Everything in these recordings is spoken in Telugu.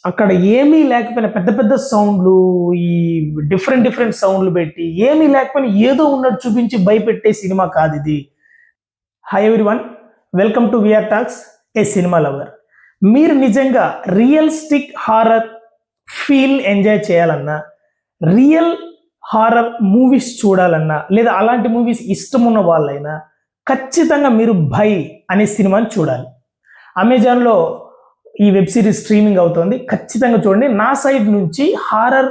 అక్కడ ఏమీ లేకపోయినా పెద్ద పెద్ద సౌండ్లు, ఈ డిఫరెంట్ సౌండ్లు పెట్టి ఏమీ లేకపోయినా ఏదో ఉన్నట్టు చూపించి భయపెట్టే సినిమా కాదిది. Hi everyone, welcome to VR talks, a cinema lover. మీరు నిజంగా రియలిస్టిక్ హారర్ ఫీల్ ఎంజాయ్ చేయాలన్నా, రియల్ హారర్ మూవీస్ చూడాలన్నా, లేదా అలాంటి మూవీస్ ఇష్టం ఉన్న వాళ్ళైనా ఖచ్చితంగా మీరు భై అనే సినిమాని చూడాలి. అమెజాన్లో ఈ వెబ్ సిరీస్ స్ట్రీమింగ్ అవుతుంది, ఖచ్చితంగా చూడండి. నా సైడ్ నుంచి హారర్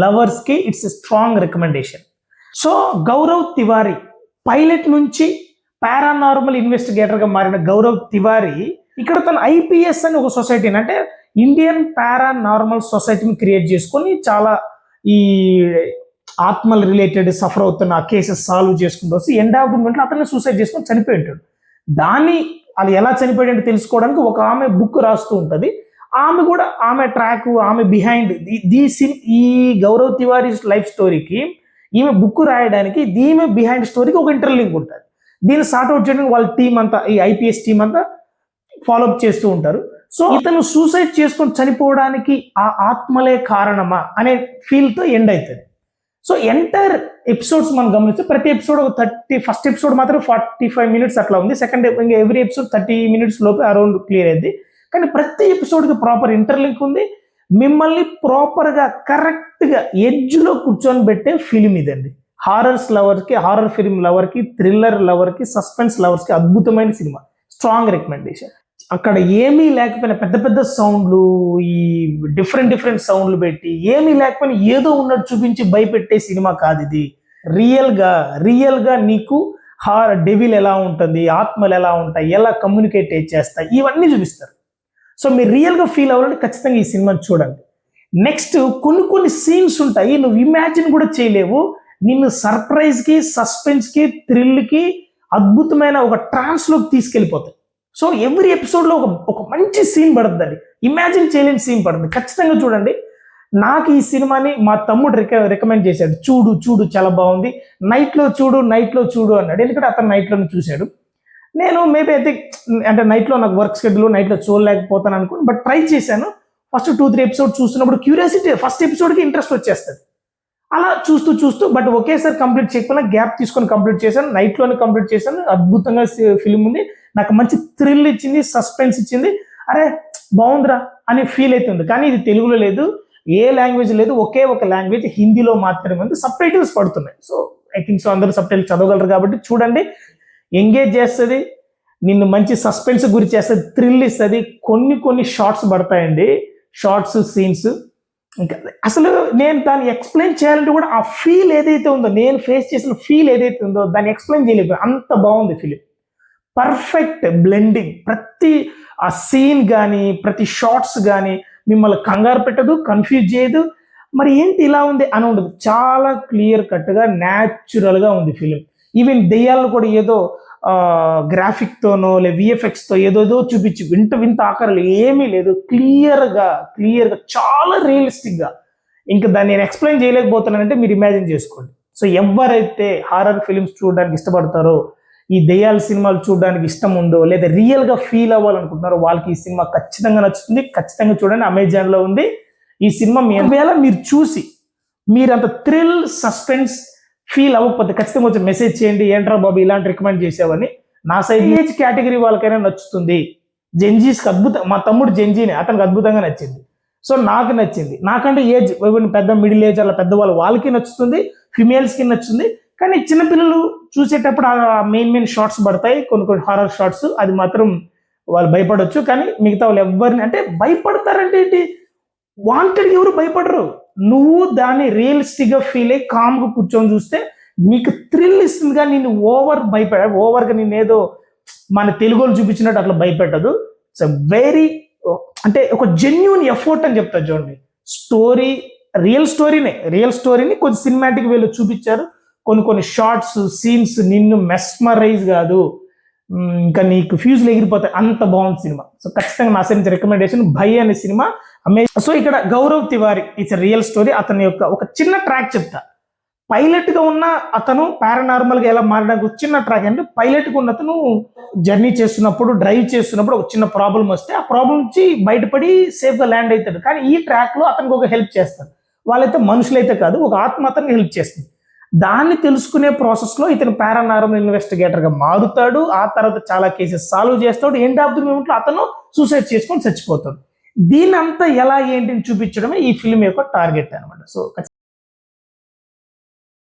లవర్స్కి it's a strong recommendation. So Gaurav Tiwari pilot నుంచి పారానార్మల్ ఇన్వెస్టిగేటర్గా మారిన గౌరవ్ తివారీ ఇక్కడ తన ఐపీఎస్ అని ఒక సొసైటీని, అంటే ఇండియన్ పారానార్మల్ సొసైటీని క్రియేట్ చేసుకొని చాలా ఈ ఆత్మల రిలేటెడ్ సఫర్ అవుతున్న కేసెస్ సాల్వ్ చేసుకుంటూ వస్తే ఎండ్ ఆఫ్ ది మూమెంట్లో అతన్ని సూసైడ్ చేసుకొని చనిపోయి ఉంటాడు. దాన్ని అది ఎలా చనిపోయాడంటే తెలుసుకోవడానికి ఒక ఆమె బుక్ రాస్తూ ఉంటుంది. ఆమె ట్రాక్, ఆమె బిహైండ్ ఈ గౌరవ్ తివారీ లైఫ్ స్టోరీకి, ఈమె బుక్ రాయడానికి ఈమె బిహైండ్ స్టోరీకి ఒక ఇంటర్లింక్ ఉంటుంది. దీన్ని సార్ట్అవుట్ చేయడానికి వాళ్ళ టీం అంతా, ఈ ఐపీఎస్ టీం అంతా ఫాలోఅప్ చేస్తూ ఉంటారు. సో ఇతను సూసైడ్ చేసుకొని చనిపోవడానికి ఆ ఆత్మలే కారణమా అనే ఫీల్తో ఎండ్ అవుతుంది. సో ఎంటైర్ ఎపిసోడ్స్ మనం గమనిస్తే ప్రతి ఎపిసోడ్ ఒక ఫస్ట్ ఎపిసోడ్ మాత్రం 45 minutes అట్లా ఉంది. సెకండ్ ఇంకా ఎవ్రీ ఎపిసోడ్ 30 minutes లోపే అరౌండ్ క్లియర్ అయింది. కానీ ప్రతి ఎపిసోడ్కి ప్రాపర్ ఇంటర్లింక్ ఉంది. మిమ్మల్ని ప్రాపర్గా కరెక్ట్గా ఎడ్జ్లో కూర్చొని పెట్టే ఫిలిం ఇదండి. హారర్స్ లవర్కి, హారర్ ఫిలిం లవర్కి, థ్రిల్లర్ లవర్కి, సస్పెన్స్ లవర్స్కి అద్భుతమైన సినిమా, స్ట్రాంగ్ రికమెండేషన్. అక్కడ ఏమీ లేకపోయినా పెద్ద పెద్ద సౌండ్లు, ఈ డిఫరెంట్ సౌండ్లు పెట్టి ఏమీ లేకపోయినా ఏదో ఉన్నట్టు చూపించి భయపెట్టే సినిమా కాదిది. రియల్గా నీకు డెవిల్ ఎలా ఉంటుంది, ఆత్మలు ఎలా ఉంటాయి, ఎలా కమ్యూనికేట్ చేస్తాయి, ఇవన్నీ చూపిస్తారు. సో మీరు రియల్గా ఫీల్ అవ్వాలంటే ఖచ్చితంగా ఈ సినిమాని చూడండి. నెక్స్ట్ కొన్ని సీన్స్ ఉంటాయి, నువ్వు ఇమాజిన్ కూడా చేయలేవు. నిన్ను సర్ప్రైజ్కి, సస్పెన్స్కి, థ్రిల్కి అద్భుతమైన ఒక ట్రాన్స్లోకి తీసుకెళ్ళిపోతాయి. సో ఎవ్రీ ఎపిసోడ్లో ఒక మంచి సీన్ పడుతుందండి, ఇమాజిన్ చేయలేని సీన్ పడుతుంది. ఖచ్చితంగా చూడండి. నాకు ఈ సినిమాని మా తమ్ముడు రికమెండ్ చేశాడు, చూడు చాలా బాగుంది, నైట్లో చూడు అన్నాడు. ఎందుకంటే అతను నైట్లోనే చూశాడు. నేను మేబీ అయితే అంటే నైట్లో నాకు వర్క్ షెడ్యూల్, నైట్లో చూడలేకపోతాను అనుకుని, బట్ ట్రై చేశాను. ఫస్ట్ 2-3 ఎపిసోడ్ చూస్తున్నప్పుడు క్యూరియాసిటీ, ఫస్ట్ ఎపిసోడ్కి ఇంట్రెస్ట్ వచ్చేస్తుంది. అలా చూస్తూ బట్ ఒకేసారి కంప్లీట్ చేయకపోయినా గ్యాప్ తీసుకొని కంప్లీట్ చేశాను. నైట్లోనే కంప్లీట్ చేశాను. అద్భుతంగా ఫిలిం ఉంది. నాకు మంచి థ్రిల్ ఇచ్చింది, సస్పెన్స్ ఇచ్చింది. అరే బాగుందిరా అనే ఫీల్ అయితే ఉంది. కానీ ఇది తెలుగులో లేదు, ఏ లాంగ్వేజ్ లేదు, ఒకే ఒక లాంగ్వేజ్ హిందీలో మాత్రమే ఉంది. సబ్ టైటిల్స్ పడుతున్నాయి. సో ఐ థింక్ సో అందరూ సబ్ టైటిల్స్ చదవగలరు కాబట్టి చూడండి. ఎంగేజ్ చేస్తుంది, నిన్ను మంచి సస్పెన్స్ గురి చేస్తుంది, థ్రిల్ ఇస్తుంది. కొన్ని షార్ట్స్ పడతాయండి, షార్ట్స్ సీన్స్. ఇంకా అసలు నేను దాన్ని ఎక్స్ప్లెయిన్ చేయాలంటే కూడా ఆ ఫీల్ ఏదైతే ఉందో, నేను ఫేస్ చేసిన ఫీల్ ఏదైతే ఉందో దాన్ని ఎక్స్ప్లెయిన్ చేయలేదు, అంత బాగుంది ఫిలిం. పర్ఫెక్ట్ బ్లెండింగ్, ప్రతి ఆ సీన్ కానీ, ప్రతి షార్ట్స్ కానీ మిమ్మల్ని కంగారు పెట్టదు, కన్ఫ్యూజ్ చేయదు. మరి ఏంటి ఇలా ఉంది అని ఉండదు. చాలా క్లియర్ కట్గా న్యాచురల్గా ఉంది ఫిలిం. ఈవెన్ దెయ్యాలను కూడా ఏదో గ్రాఫిక్తోనో లే విఎఫ్ఎక్స్తో ఏదోదో చూపించి వింత ఆకారాలు ఏమీ లేదు. క్లియర్గా చాలా రియలిస్టిక్గా. ఇంకా దాన్ని నేను ఎక్స్ప్లెయిన్ చేయలేకపోతున్నానంటే మీరు ఇమాజిన్ చేసుకోండి. సో ఎవరైతే హారర్ ఫిలిమ్స్ చూడడానికి ఇష్టపడతారో, ఈ దెయ్యాల సినిమాలు చూడడానికి ఇష్టం ఉందో, లేదా రియల్గా ఫీల్ అవ్వాలనుకుంటున్నారో వాళ్ళకి ఈ సినిమా ఖచ్చితంగా నచ్చుతుంది. ఖచ్చితంగా చూడండి, అమెజాన్లో ఉంది ఈ సినిమా. ఒకవేళ మీరు చూసి మీరంత థ్రిల్, సస్పెన్స్ ఫీల్ అవ్వకపోతే ఖచ్చితంగా వచ్చి మెసేజ్ చేయండి, ఏంట్రా బాబు ఇలాంటి రికమెండ్ చేసావని. నా సైడ్ ఏజ్ కేటగిరీ వాళ్ళకైనా నచ్చుతుంది. జెన్జీస్కి మా తమ్ముడు జెన్జీని, అతనికి అద్భుతంగా నచ్చింది. సో నాకు నచ్చింది. నాకంటే ఏజ్ పెద్ద మిడిల్ ఏజ్ అలా పెద్దవాళ్ళు వాళ్ళకి నచ్చుతుంది, ఫిమేల్స్కి నచ్చుతుంది. కానీ చిన్నపిల్లలు చూసేటప్పుడు ఆ మెయిన్ షార్ట్స్ పడతాయి, కొన్ని హారర్ షార్ట్స్, అది మాత్రం వాళ్ళు భయపడవచ్చు. కానీ మిగతా వాళ్ళు ఎవరిని అంటే భయపడతారంటే ఏంటి, వాంటెడ్గా ఎవరు భయపడరు. నువ్వు దాన్ని రియలిస్టిక్గా ఫీల్ అయ్యి కామ్గా కూర్చొని చూస్తే నీకు థ్రిల్ ఇస్తుంది. కానీ నేను ఓవర్గా నేను ఏదో మన తెలుగులో చూపించినట్టు అట్లా భయపెట్టదు. ఇట్స్ వెరీ అంటే ఒక జెన్యూన్ ఎఫర్ట్ అని చెప్తారు చూడండి. స్టోరీ రియల్ స్టోరీని కొంచెం సినిమాటిక్ వేలో చూపించారు. కొన్ని షార్ట్స్, సీన్స్ నిన్ను మెస్మరైజ్ కాదు, ఇంకా నీకు ఫ్యూజ్లు ఎగిరిపోతాయి, అంత బాగుంది సినిమా. సో ఖచ్చితంగా నా సైడ్ నుంచి రికమెండేషన్ భై అనే సినిమా. సో ఇక్కడ Gaurav Tiwari it's real story. అతని యొక్క ఒక చిన్న ట్రాక్ చెప్తా. పైలట్ గా ఉన్న అతను పారానార్మల్ గా ఎలా మారడానికి ఒక చిన్న ట్రాక్ అంటే పైలట్ గా ఉన్న అతను జర్నీ చేస్తున్నప్పుడు డ్రైవ్ చేస్తున్నప్పుడు ఒక చిన్న ప్రాబ్లం వస్తే ఆ ప్రాబ్లం నుంచి బయటపడి సేఫ్ గా ల్యాండ్ అవుతాడు. కానీ ఈ ట్రాక్ లో అతనికి ఒక హెల్ప్ చేస్తారు. వాళ్ళైతే మనుషులైతే కాదు, ఒక ఆత్మ అతనికి హెల్ప్ చేస్తుంది. దాన్ని తెలుసుకునే ప్రాసెస్ లో ఇతను పారానార్మల్ ఇన్వెస్టిగేటర్ గా మారుతాడు. ఆ తర్వాత చాలా కేసెస్ సాల్వ్ చేస్తాడు. ఎండ్ ఆఫ్ ది మూమెంట్ లో అతను సూసైడ్ చేసుకొని చచ్చిపోతాడు. దీని అంతా ఎలా ఏంటిని చూపించడమే ఈ ఫిల్మ్ యొక్క టార్గెట్ అనమాట. సో